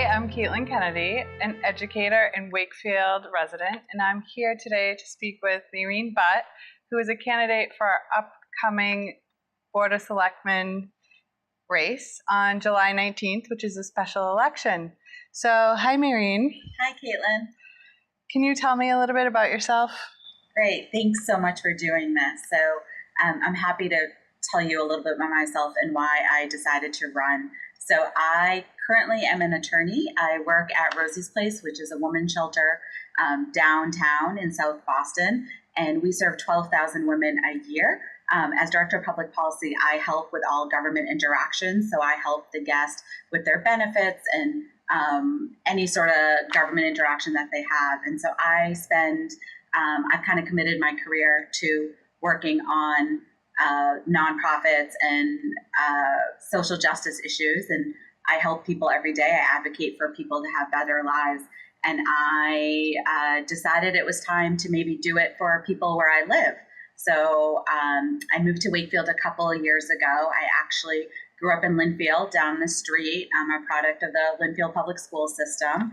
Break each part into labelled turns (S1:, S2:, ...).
S1: Hi, I'm Katelin Kennedy, an educator and Wakefield resident, and I'm here today to speak with Mehreen Butt, who is a candidate for our upcoming Board of Selectmen race on July 19th, which is a special election. So, hi, Mehreen.
S2: Hi, Katelin.
S1: Can you tell me a little bit about yourself?
S2: Great. Thanks so much for doing this. So I'm happy to tell you a little bit about myself and why I decided to run. So I currently am an attorney. I work at Rosie's Place, which is a women's shelter downtown in South Boston, and we serve 12,000 women a year. As Director of Public Policy, I help with all government interactions. So I help the guest with their benefits and any sort of government interaction that they have. And so I've kind of committed my career to working on nonprofits and social justice issues. And I help people every day. I advocate for people to have better lives. And I decided it was time to maybe do it for people where I live. So I moved to Wakefield a couple of years ago. I actually grew up in Linfield down the street. I'm a product of the Linfield public school system,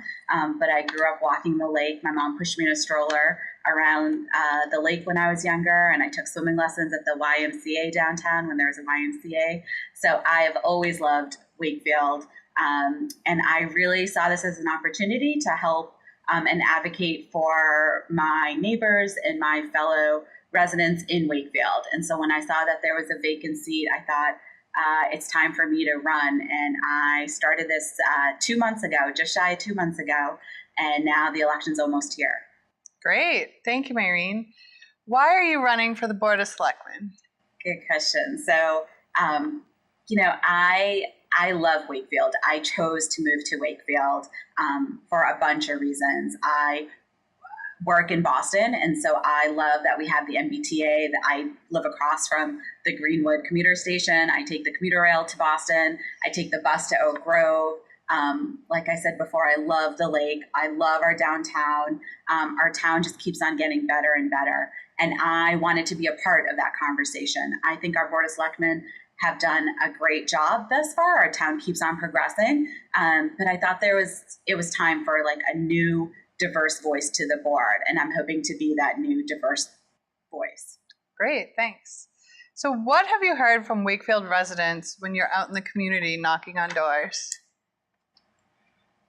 S2: but I grew up walking the lake. My mom pushed me in a stroller around the lake when I was younger, and I took swimming lessons at the YMCA downtown when there was a YMCA. So I have always loved Wakefield, and I really saw this as an opportunity to help and advocate for my neighbors and my fellow residents in Wakefield. And so when I saw that there was a vacant seat, I thought, it's time for me to run. And I started this 2 months ago, just shy of 2 months ago. And now the election's almost here.
S1: Great. Thank you, Mehreen. Why are you running for the Board of Selectmen?
S2: Good question. So, I love Wakefield. I chose to move to Wakefield for a bunch of reasons. I work in Boston, and so I love that we have the MBTA. That I live across from the Greenwood commuter station. I take the commuter rail to Boston. I take the bus to Oak Grove. Like I said before, I love the lake. I love our downtown. Our town just keeps on getting better and better. And I wanted to be a part of that conversation. I think our Board of Selectmen have done a great job thus far. Our town keeps on progressing. But I thought it was time for like a new diverse voice to the board. And I'm hoping to be that new diverse voice.
S1: Great, thanks. So what have you heard from Wakefield residents when you're out in the community knocking on doors?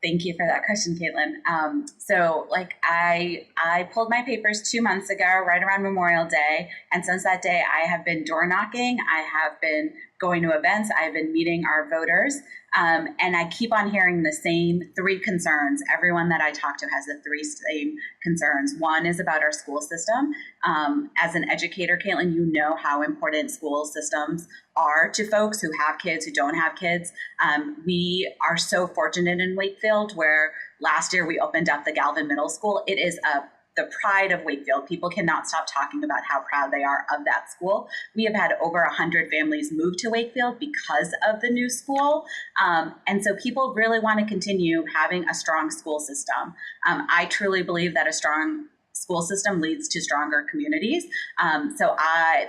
S2: Thank you for that question, Katelin. So I pulled my papers 2 months ago, right around Memorial Day. And since that day, I have been door knocking. I have been going to events. I've been meeting our voters. And I keep on hearing the same three concerns. Everyone that I talk to has the three same concerns. One is about our school system. As an educator, Katelin, you know how important school systems are to folks who have kids, who don't have kids. We are so fortunate in Wakefield, where last year we opened up the Galvin Middle School. It is the pride of Wakefield. People cannot stop talking about how proud they are of that school. We have had over 100 families move to Wakefield because of the new school. And so people really want to continue having a strong school system. I truly believe that a strong school system leads to stronger communities. So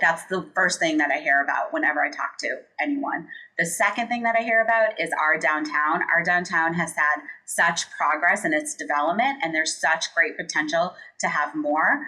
S2: that's the first thing that I hear about whenever I talk to anyone. The second thing that I hear about is our downtown. Our downtown has had such progress in its development, and there's such great potential to have more.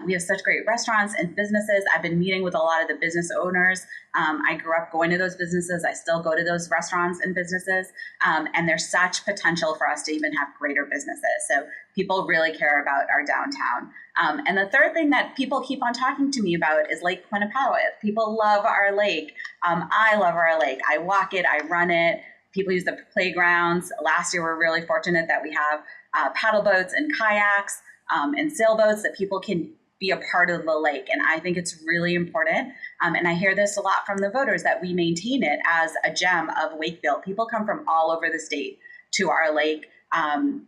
S2: We have such great restaurants and businesses. I've been meeting with a lot of the business owners. I grew up going to those businesses. I still go to those restaurants and businesses. And there's such potential for us to even have greater businesses. So people really care about our downtown. And the third thing that people keep on talking to me about is Lake Quinnipiac. People love our lake. I love our lake. I walk it, I run it. People use the playgrounds. Last year, we're really fortunate that we have paddle boats and kayaks and sailboats that people can be a part of the lake. And I think it's really important. And I hear this a lot from the voters, that we maintain it as a gem of Wakefield. People come from all over the state to our lake.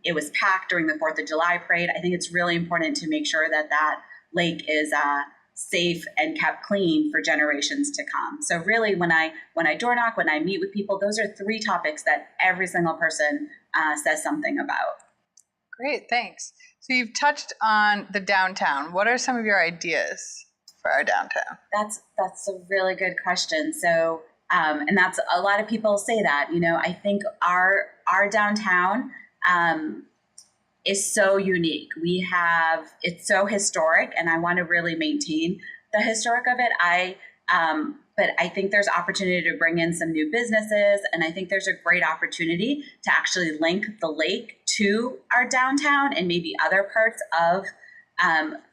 S2: It was packed during the 4th of July parade. I think it's really important to make sure that that lake is safe and kept clean for generations to come. So really, when I door knock, when I meet with people, those are three topics that every single person says something about.
S1: Great, thanks. So you've touched on the downtown. What are some of your ideas for our downtown?
S2: That's a really good question. So, and that's a lot of people say that. I think our downtown is so unique. It's so historic, and I want to really maintain the historic of it. But I think there's opportunity to bring in some new businesses, and I think there's a great opportunity to actually link the lake to our downtown and maybe other parts of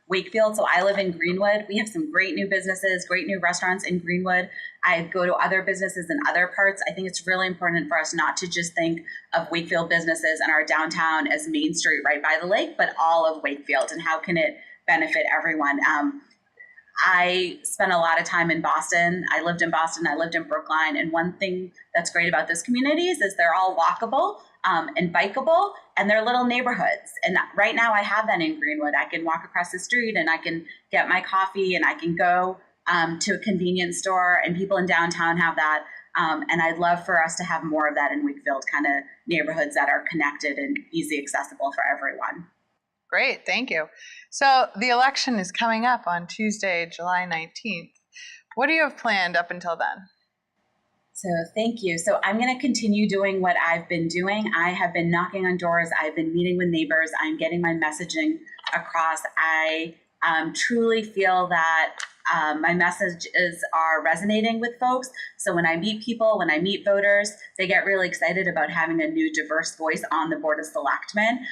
S2: Wakefield. So I live in Greenwood. We have some great new businesses, great new restaurants in Greenwood. I go to other businesses in other parts. I think it's really important for us not to just think of Wakefield businesses and our downtown as Main Street right by the lake, but all of Wakefield, and how can it benefit everyone. I spent a lot of time in Boston. I lived in Boston. I lived in Brookline. And one thing that's great about those communities is they're all walkable and bikeable, and they're little neighborhoods. And right now I have that in Greenwood. I can walk across the street and I can get my coffee, and I can go to a convenience store, and people in downtown have that. And I'd love for us to have more of that in Wakefield, kind of neighborhoods that are connected and easy accessible for everyone.
S1: Great, thank you. So the election is coming up on Tuesday, July 19th. What do you have planned up until then?
S2: So thank you. So I'm going to continue doing what I've been doing. I have been knocking on doors. I've been meeting with neighbors. I'm getting my messaging across. I truly feel that my messages are resonating with folks. So when I meet people, when I meet voters, they get really excited about having a new diverse voice on the Board of Selectmen.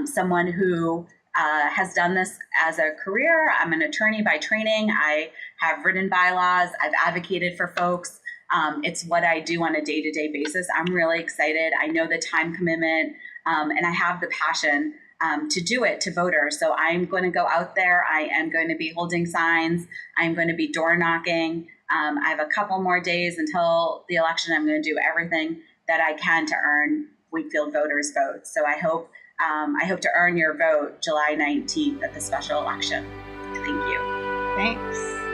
S2: Someone who has done this as a career. I'm an attorney by training. I have written bylaws. I've advocated for folks. It's what I do on a day-to-day basis. I'm really excited. I know the time commitment, and I have the passion to do it to voters. So I'm going to go out there. I am going to be holding signs. I'm going to be door knocking. I have a couple more days until the election. I'm going to do everything that I can to earn Wakefield voters' votes. So I hope to earn your vote July 19th at the special election. Thank you.
S1: Thanks.